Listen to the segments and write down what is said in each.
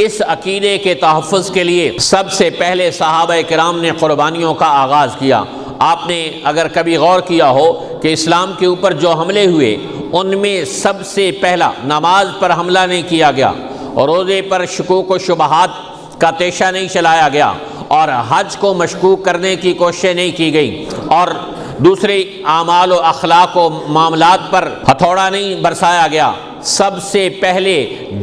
اس عقیدے کے تحفظ کے لیے سب سے پہلے صحابہ کرام نے قربانیوں کا آغاز کیا۔ آپ نے اگر کبھی غور کیا ہو کہ اسلام کے اوپر جو حملے ہوئے ان میں سب سے پہلا نماز پر حملہ نہیں کیا گیا، اور روزے پر شکوک و شبہات کا تیشہ نہیں چلایا گیا، اور حج کو مشکوک کرنے کی کوشش نہیں کی گئی، اور دوسرے اعمال و اخلاق و معاملات پر ہتھوڑا نہیں برسایا گیا۔ سب سے پہلے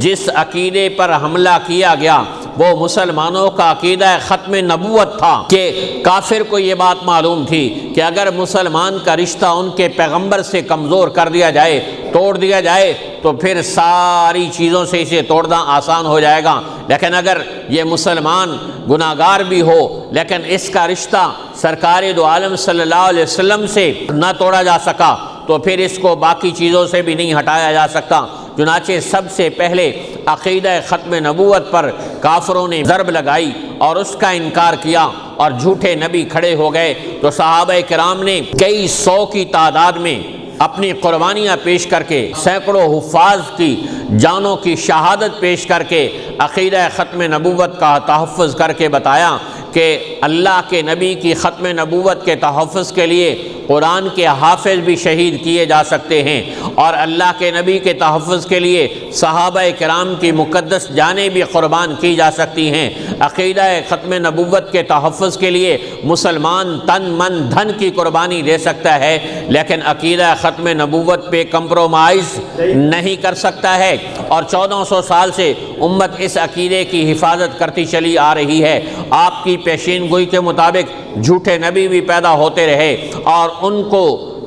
جس عقیدے پر حملہ کیا گیا وہ مسلمانوں کا عقیدہ ختم نبوت تھا، کہ کافر کو یہ بات معلوم تھی کہ اگر مسلمان کا رشتہ ان کے پیغمبر سے کمزور کر دیا جائے، توڑ دیا جائے، تو پھر ساری چیزوں سے اسے توڑنا آسان ہو جائے گا، لیکن اگر یہ مسلمان گناہگار بھی ہو لیکن اس کا رشتہ سرکار دو عالم صلی اللہ علیہ وسلم سے نہ توڑا جا سکا تو پھر اس کو باقی چیزوں سے بھی نہیں ہٹایا جا سکتا۔ چنانچہ سب سے پہلے عقیدہ ختم نبوت پر کافروں نے ضرب لگائی اور اس کا انکار کیا اور جھوٹے نبی کھڑے ہو گئے، تو صحابہ کرام نے کئی سو کی تعداد میں اپنی قربانیاں پیش کر کے، سینکڑوں حفاظ کی جانوں کی شہادت پیش کر کے عقیدہ ختم نبوت کا تحفظ کر کے بتایا کہ اللہ کے نبی کی ختم نبوت کے تحفظ کے لیے قرآن کے حافظ بھی شہید کیے جا سکتے ہیں، اور اللہ کے نبی کے تحفظ کے لیے صحابہ کرام کی مقدس جانیں بھی قربان کی جا سکتی ہیں۔ عقیدہ ختم نبوت کے تحفظ کے لیے مسلمان تن من دھن کی قربانی دے سکتا ہے، لیکن عقیدہ ختم نبوت پہ کمپرومائز نہیں کر سکتا ہے، اور 1400 سال سے امت اس عقیدے کی حفاظت کرتی چلی آ رہی ہے۔ آپ کی پیشین گوئی کے مطابق جھوٹے نبی بھی پیدا ہوتے رہے، اور ان کو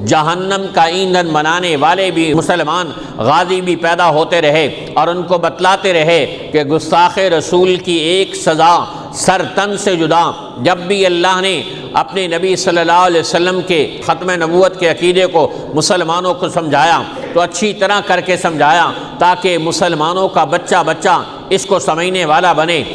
جہنم کا ایندھن بنانے والے بھی مسلمان غازی بھی پیدا ہوتے رہے، اور ان کو بتلاتے رہے کہ گستاخ رسول کی ایک سزا سر تن سے جدا۔ جب بھی اللہ نے اپنے نبی صلی اللہ علیہ وسلم کے ختم نبوت کے عقیدے کو مسلمانوں کو سمجھایا تو اچھی طرح کر کے سمجھایا تاکہ مسلمانوں کا بچہ بچہ اس کو سمجھنے والا بنے۔